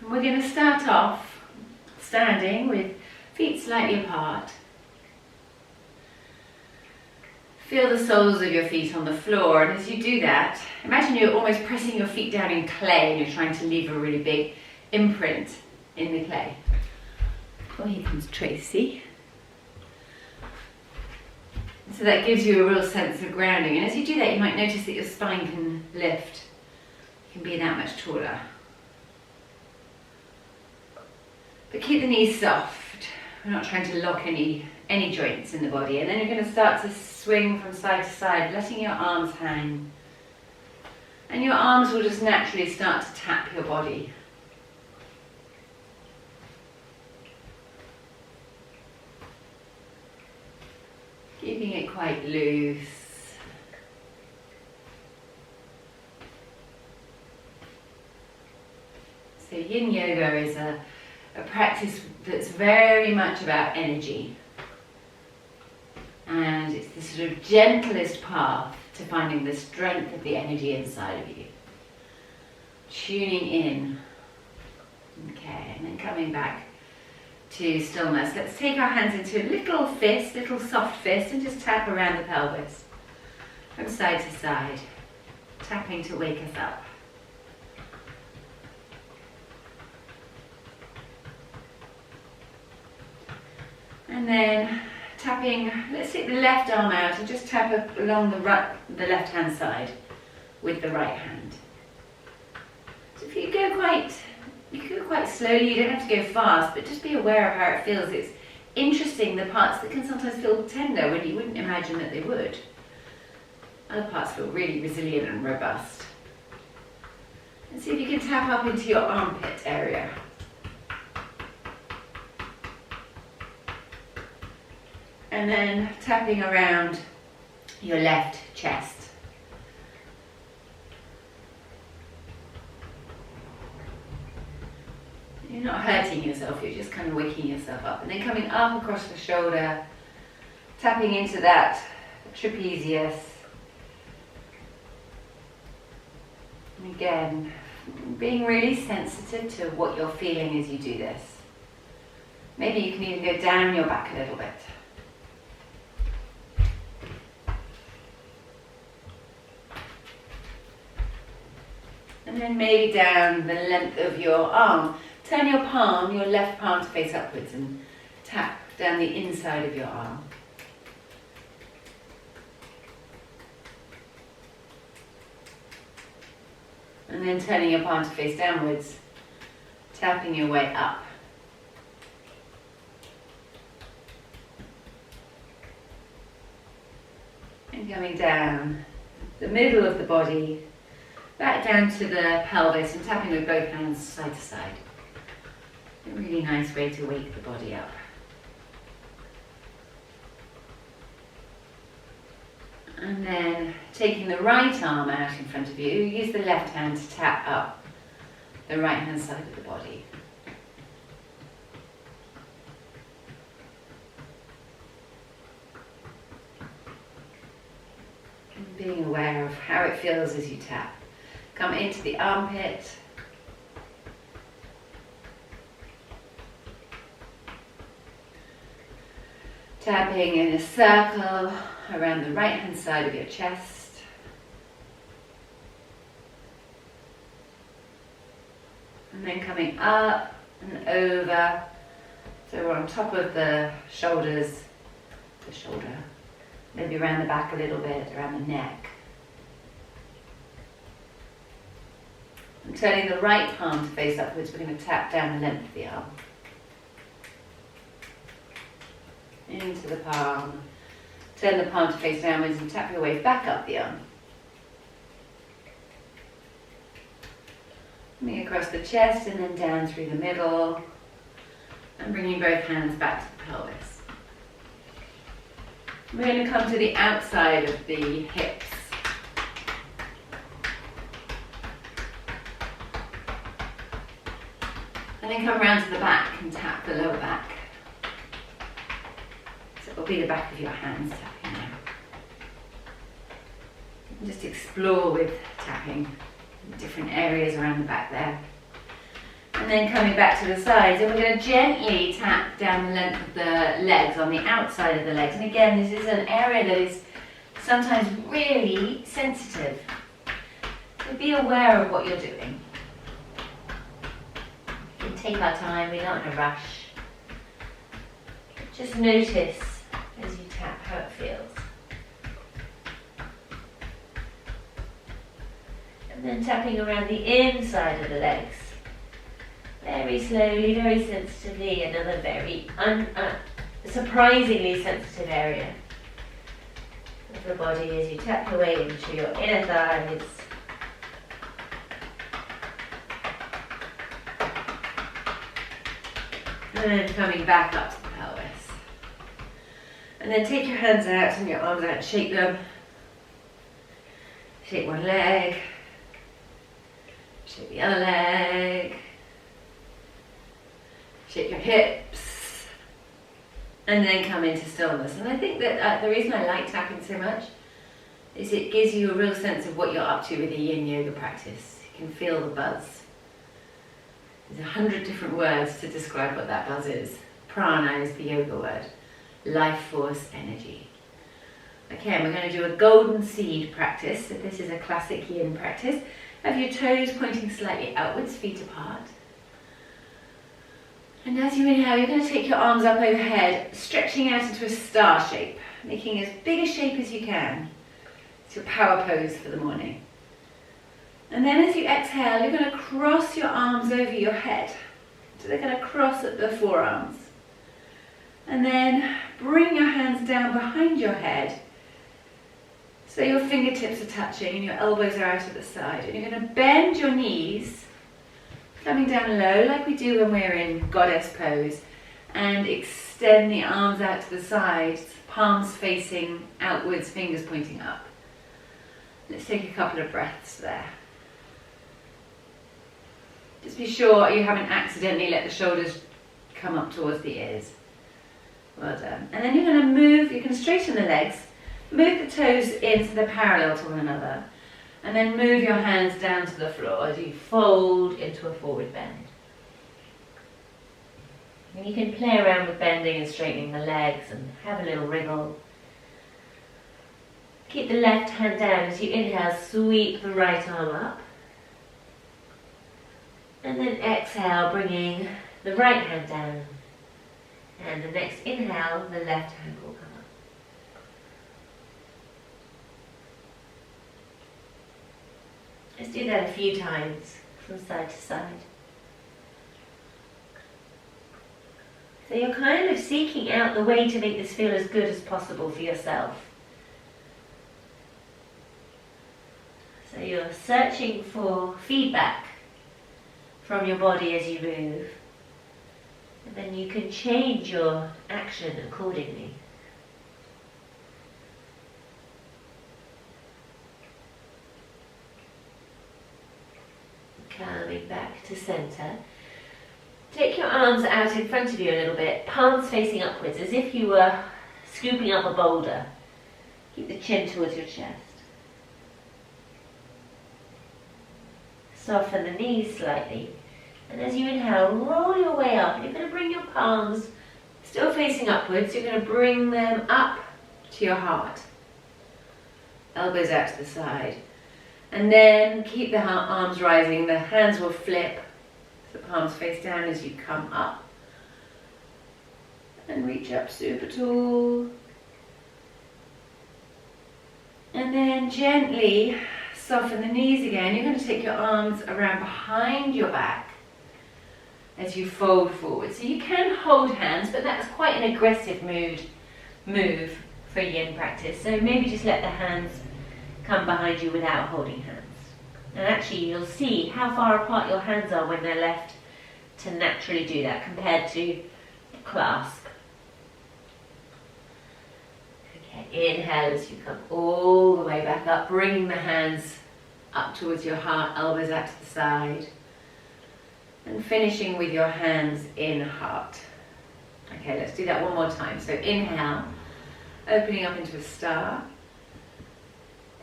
And we're going to start off standing with feet slightly apart. Feel the soles of your feet on the floor, and as you do that, imagine you're almost pressing your feet down in clay and you're trying to leave a really big imprint in the clay. Oh, here comes Tracy. So that gives you a real sense of grounding, and as you do that you might notice that your spine can lift. You can be that much taller. But keep the knees soft. We're not trying to lock any joints in the body. And then you're going to start to swing from side to side, letting your arms hang. And your arms will just naturally start to tap your body. Keeping it quite loose. So yin yoga is a practice that's very much about energy. And it's the sort of gentlest path to finding the strength of the energy inside of you. Tuning in. Okay, and then coming back to stillness. Let's take our hands into a little fist, little soft fist, and just tap around the pelvis from side to side, tapping to wake us up. And then tapping, let's take the left arm out and just tap along the left hand side with the right hand. So if you go quite slowly, you don't have to go fast, but just be aware of how it feels. It's interesting, the parts that can sometimes feel tender when you wouldn't imagine that they would. Other parts feel really resilient and robust. And see if you can tap up into your armpit area. And then tapping around your left chest. You're not hurting yourself, you're just kind of waking yourself up. And then coming up across the shoulder, tapping into that trapezius. And again, being really sensitive to what you're feeling as you do this. Maybe you can even go down your back a little bit. And then maybe down the length of your arm. Turn your palm, your left palm, to face upwards and tap down the inside of your arm. And then turning your palm to face downwards, tapping your way up. And coming down the middle of the body, back down to the pelvis and tapping with both hands side to side. A really nice way to wake the body up. And then taking the right arm out in front of you, use the left hand to tap up the right hand side of the body. And being aware of how it feels as you tap. Come into the armpit. Tapping in a circle around the right hand side of your chest. And then coming up and over. So we're on top of the shoulders, the shoulder. Maybe around the back a little bit, around the neck. And turning the right palm to face upwards, we're going to tap down the length of the arm. Into the palm. Turn the palm to face downwards and tap your way back up the arm. Coming across the chest and then down through the middle. And bringing both hands back to the pelvis. We're going to come to the outside of the hips. And then come round to the back and tap the lower back. So it will be the back of your hands tapping now. And just explore with tapping in different areas around the back there. And then coming back to the sides, and we're going to gently tap down the length of the legs, on the outside of the legs. And again, this is an area that is sometimes really sensitive. So be aware of what you're doing. We can take our time, we're not in a rush. Just notice as you tap how it feels. And then tapping around the inside of the legs. Very slowly, very sensitively, another very surprisingly sensitive area of the body as you tap your way into your inner thighs. And then coming back up to the pelvis. And then take your hands out and your arms out and shake them. Shake one leg. Shake the other leg. Shake your hips. And then come into stillness. And I think that the reason I like tapping so much is it gives you a real sense of what you're up to with a yin yoga practice. You can feel the buzz. There's 100 different words to describe what that buzz is. Prana is the yoga word. Life force, energy. Okay, and we're going to do a golden seed practice. So this is a classic yin practice. Have your toes pointing slightly outwards, feet apart. And as you inhale, you're going to take your arms up overhead, stretching out into a star shape, making as big a shape as you can. It's your power pose for the morning. And then as you exhale, you're going to cross your arms over your head. So they're going to cross at the forearms. And then bring your hands down behind your head. So your fingertips are touching and your elbows are out at the side. And you're going to bend your knees, coming down low like we do when we're in goddess pose. And extend the arms out to the sides, palms facing outwards, fingers pointing up. Let's take a couple of breaths there. Just be sure you haven't accidentally let the shoulders come up towards the ears. Well done. And then you're going to move, you can straighten the legs, move the toes in so they're parallel to one another, and then move your hands down to the floor as you fold into a forward bend. And you can play around with bending and straightening the legs and have a little wriggle. Keep the left hand down as you inhale, sweep the right arm up. And then exhale, bringing the right hand down. And the next inhale, the left hand will come up. Let's do that a few times, from side to side. So you're kind of seeking out the way to make this feel as good as possible for yourself. So you're searching for feedback from your body as you move, and then you can change your action accordingly. Coming back to center. Take your arms out in front of you a little bit, palms facing upwards, as if you were scooping up a boulder. Keep the chin towards your chest. Soften the knees slightly. And as you inhale, roll your way up. You're going to bring your palms still facing upwards. You're going to bring them up to your heart. Elbows out to the side. And then keep the arms rising. The hands will flip. The palms face down as you come up. And reach up super tall. And then gently soften the knees again. You're going to take your arms around behind your back as you fold forward. So you can hold hands, but that's quite an aggressive move for yin practice. So maybe just let the hands come behind you without holding hands. And actually you'll see how far apart your hands are when they're left to naturally do that compared to clasp. Okay, inhale as you come all the way back up, bringing the hands up towards your heart, elbows out to the side. And finishing with your hands in heart. Okay, let's do that one more time. So inhale, opening up into a star.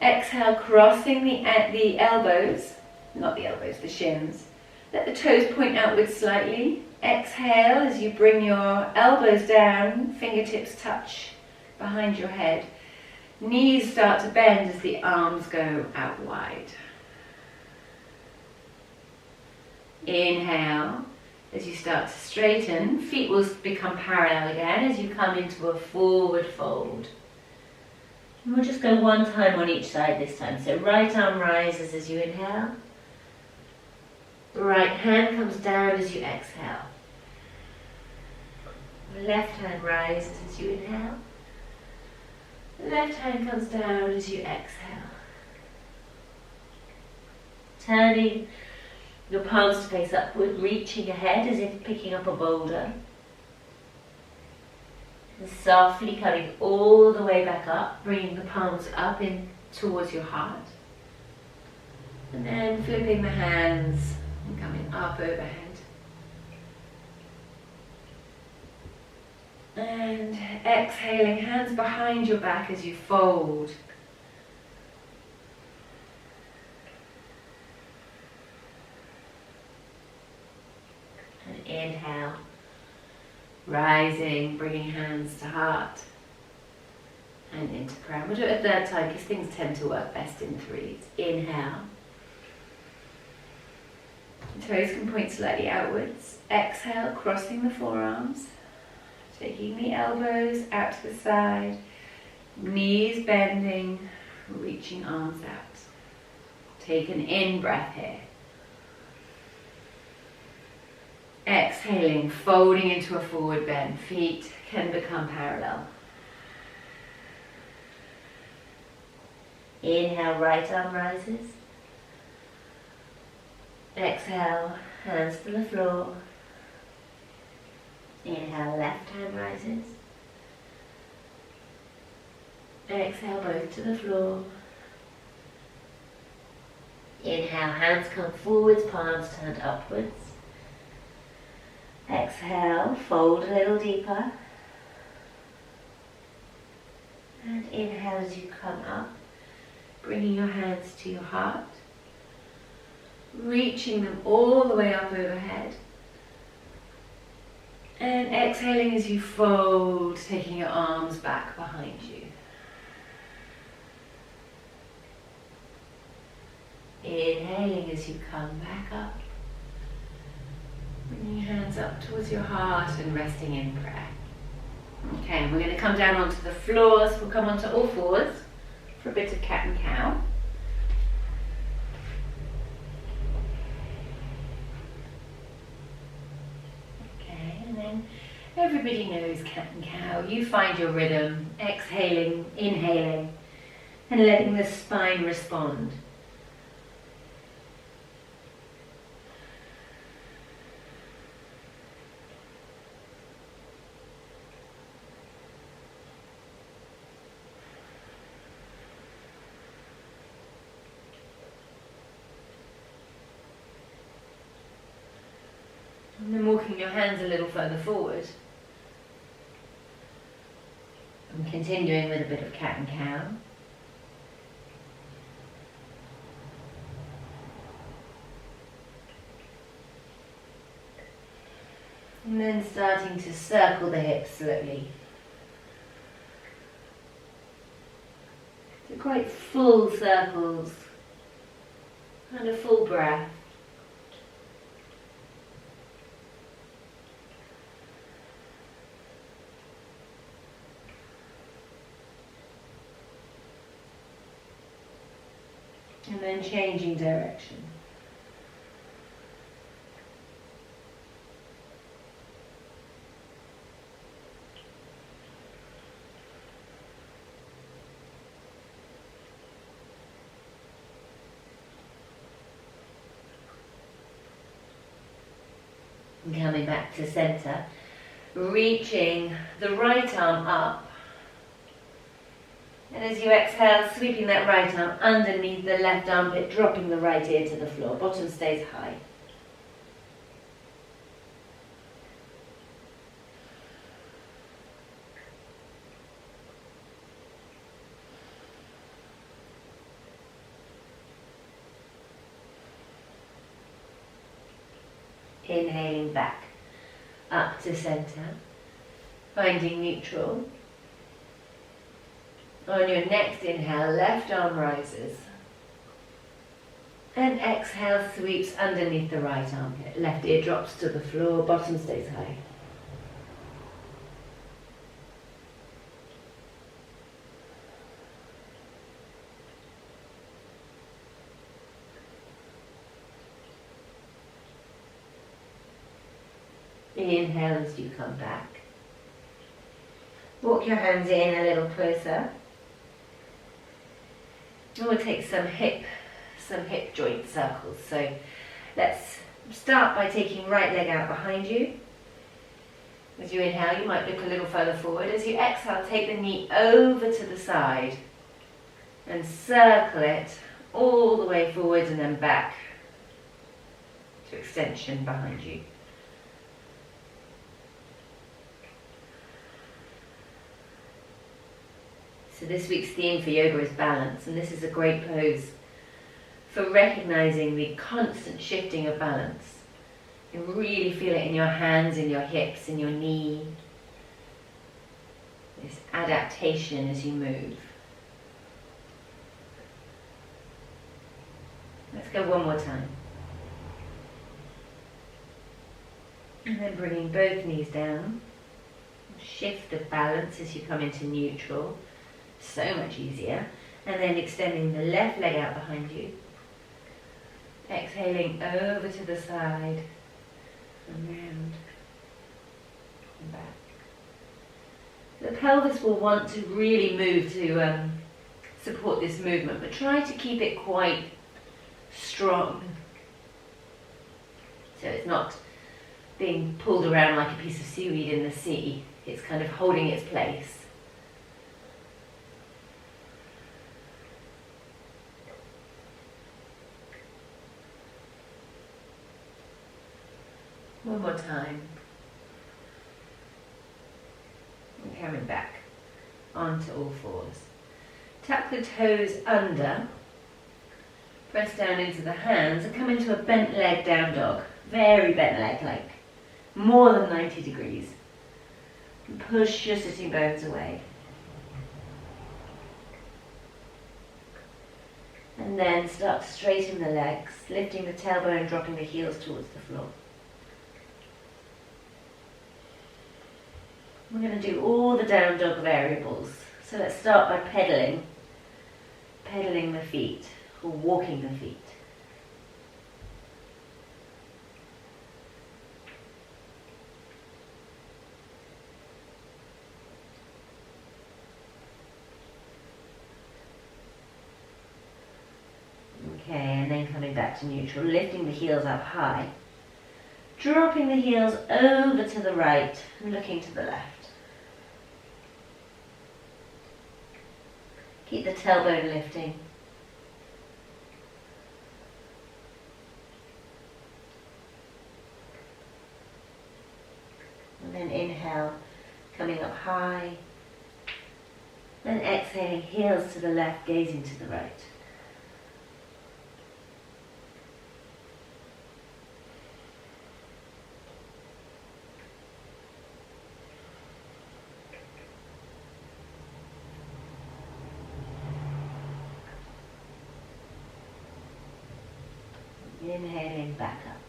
Exhale, crossing the elbows, not the elbows, the shins. Let the toes point outwards slightly. Exhale as you bring your elbows down, fingertips touch behind your head. Knees start to bend as the arms go out wide. Inhale as you start to straighten. Feet will become parallel again as you come into a forward fold. And we'll just go one time on each side this time. So right arm rises as you inhale. Right hand comes down as you exhale. Left hand rises as you inhale. Left hand comes down as you exhale. Turning your palms to face upward, reaching ahead as if picking up a boulder. And softly coming all the way back up, bringing the palms up in towards your heart. And then flipping the hands and coming up overhead. And exhaling, hands behind your back as you fold. And inhale, rising, bringing hands to heart and into crown. We'll do it a third time because things tend to work best in threes. Inhale. Toes can point slightly outwards. Exhale, crossing the forearms. Taking the elbows out to the side. Knees bending, reaching arms out. Take an in-breath here. Exhaling, folding into a forward bend. Feet can become parallel. Inhale, right arm rises. Exhale, hands to the floor. Inhale, left hand rises. Exhale, both to the floor. Inhale, hands come forwards, palms turned upwards. Exhale, fold a little deeper. And inhale as you come up, bringing your hands to your heart. Reaching them all the way up overhead. And exhaling as you fold, taking your arms back behind you. Inhaling as you come back up. Bringing your hands up towards your heart and resting in prayer. Okay, and we're going to come down onto the floor, so we'll come onto all fours for a bit of cat and cow. Okay, and then everybody knows cat and cow. You find your rhythm, exhaling, inhaling, and letting the spine respond. And then walking your hands a little further forward. And continuing with a bit of cat and cow. And then starting to circle the hips slowly. So quite full circles and a full breath. And then changing direction. And coming back to center, reaching the right arm up. And as you exhale, sweeping that right arm underneath the left armpit, dropping the right ear to the floor. Bottom stays high. Inhaling back up to center, finding neutral. On your next inhale, left arm rises. And exhale, sweeps underneath the right armpit. Left ear drops to the floor, bottom stays high. Inhale as you come back. Walk your hands in a little closer. And we'll take some hip joint circles. So let's start by taking right leg out behind you. As you inhale, you might look a little further forward. As you exhale, take the knee over to the side and circle it all the way forward and then back to extension behind you. So this week's theme for yoga is balance, and this is a great pose for recognizing the constant shifting of balance. You really feel it in your hands, in your hips, in your knee. This adaptation as you move. Let's go one more time. And then bringing both knees down. Shift the balance as you come into neutral. So much easier. And then extending the left leg out behind you. Exhaling over to the side and round and back. The pelvis will want to really move to support this movement, but try to keep it quite strong. So it's not being pulled around like a piece of seaweed in the sea. It's kind of holding its place. One more time. And coming back onto all fours. Tuck the toes under. Press down into the hands and come into a bent leg down dog. Very bent leg, like more than 90 degrees. And push your sitting bones away. And then start to straighten the legs, lifting the tailbone, dropping the heels towards the floor. We're going to do all the down dog variables. So let's start by pedaling the feet, or walking the feet. Okay, and then coming back to neutral, lifting the heels up high, dropping the heels over to the right and looking to the left. Keep the tailbone lifting. And then inhale, coming up high. Then exhaling, heels to the left, gazing to the right. Inhaling back up.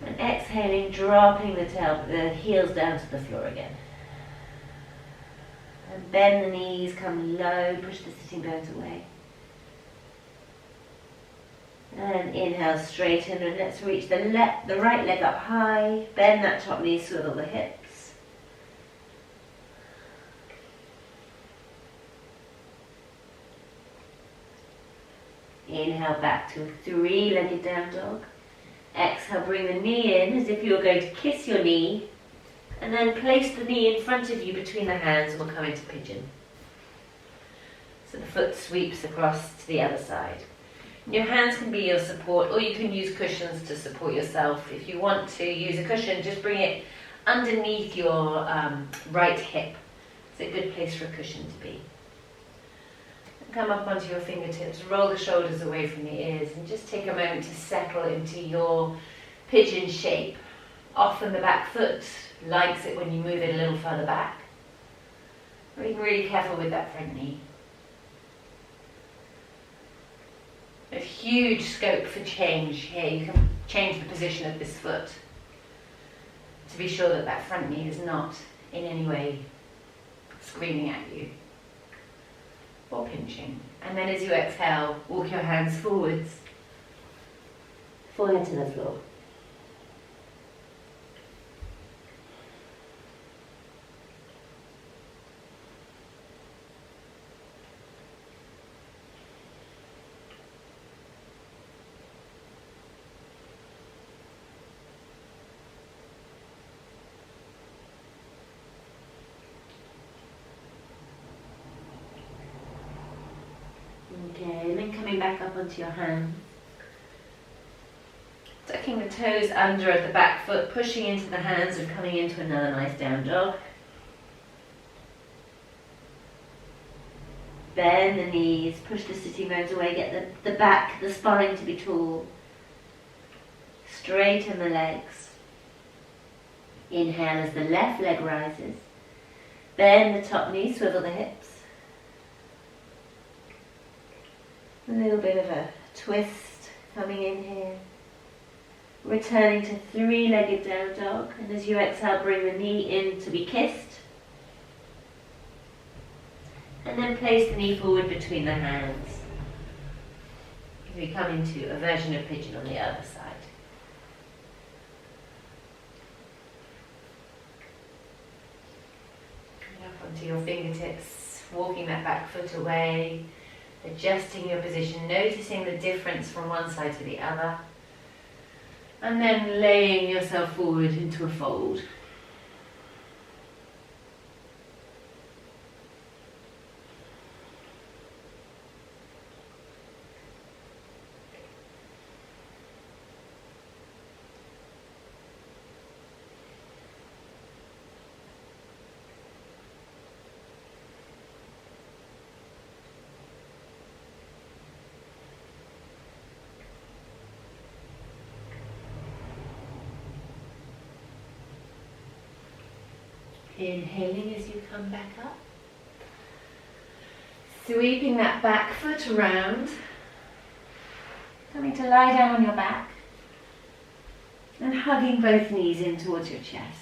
And exhaling, dropping the heels down to the floor again. And bend the knees, come low, push the sitting bones away. And inhale, straighten, and let's reach the right leg up high. Bend that top knee, swivel the hips. Inhale back to a three-legged down dog. Exhale, bring the knee in as if you were going to kiss your knee. And then place the knee in front of you between the hands and we'll come into pigeon. So the foot sweeps across to the other side. Your hands can be your support, or you can use cushions to support yourself. If you want to use a cushion, just bring it underneath your right hip. It's a good place for a cushion to be. come up onto your fingertips, roll the shoulders away from the ears, and just take a moment to settle into your pigeon shape. Often the back foot likes it when you move it a little further back. Being really careful with that front knee. There's huge scope for change here. You can change the position of this foot to be sure that that front knee is not in any way screaming at you or pinching. And then as you exhale, walk your hands forwards, fall into the floor. Okay, and then coming back up onto your hands. Tucking the toes under at the back foot, pushing into the hands and coming into another nice down dog. Bend the knees, push the sitting bones away, get the back, the spine to be tall. Straighten the legs. Inhale as the left leg rises. Bend the top knee, swivel the hips. A little bit of a twist coming in here. Returning to three-legged down dog. And as you exhale, bring the knee in to be kissed. And then place the knee forward between the hands. As we come into a version of pigeon on the other side. And up onto your fingertips, walking that back foot away. Adjusting your position, noticing the difference from one side to the other, and then laying yourself forward into a fold. Inhaling as you come back up. Sweeping that back foot around. Coming to lie down on your back. And hugging both knees in towards your chest.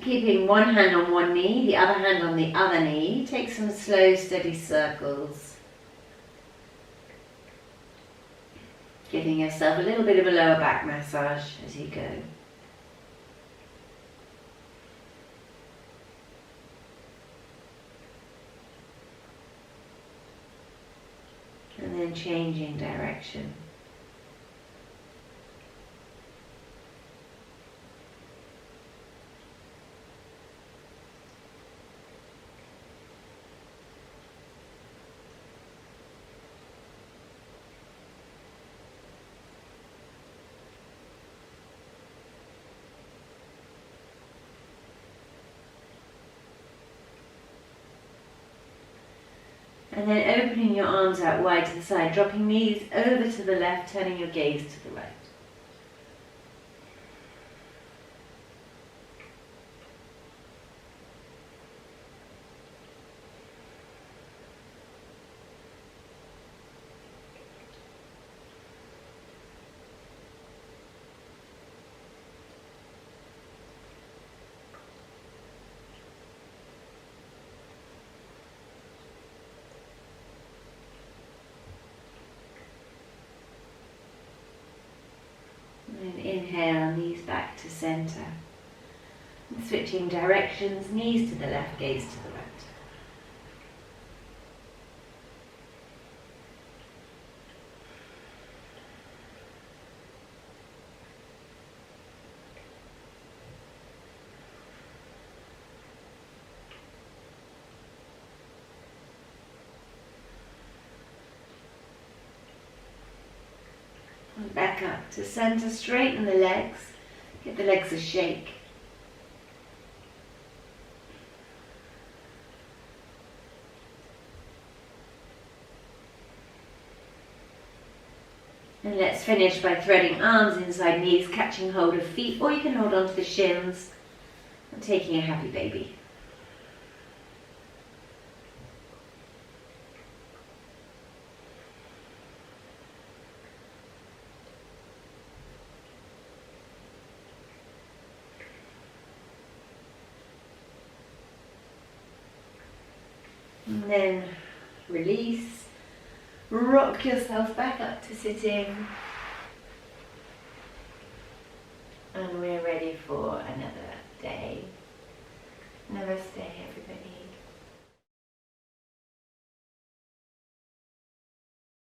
Keeping one hand on one knee, the other hand on the other knee. Take some slow, steady circles. Giving yourself a little bit of a lower back massage as you go. And then changing direction. And then opening your arms out wide to the side, dropping knees over to the left, turning your gaze to the right. And inhale, knees back to center. And switching directions, knees to the left, gaze to the right. back up to center, straighten the legs, give the legs a shake. And let's finish by threading arms inside knees, catching hold of feet, or you can hold on to the shins and taking a happy baby. And then release, rock yourself back up to sitting. And we're ready for another day. Namaste, everybody.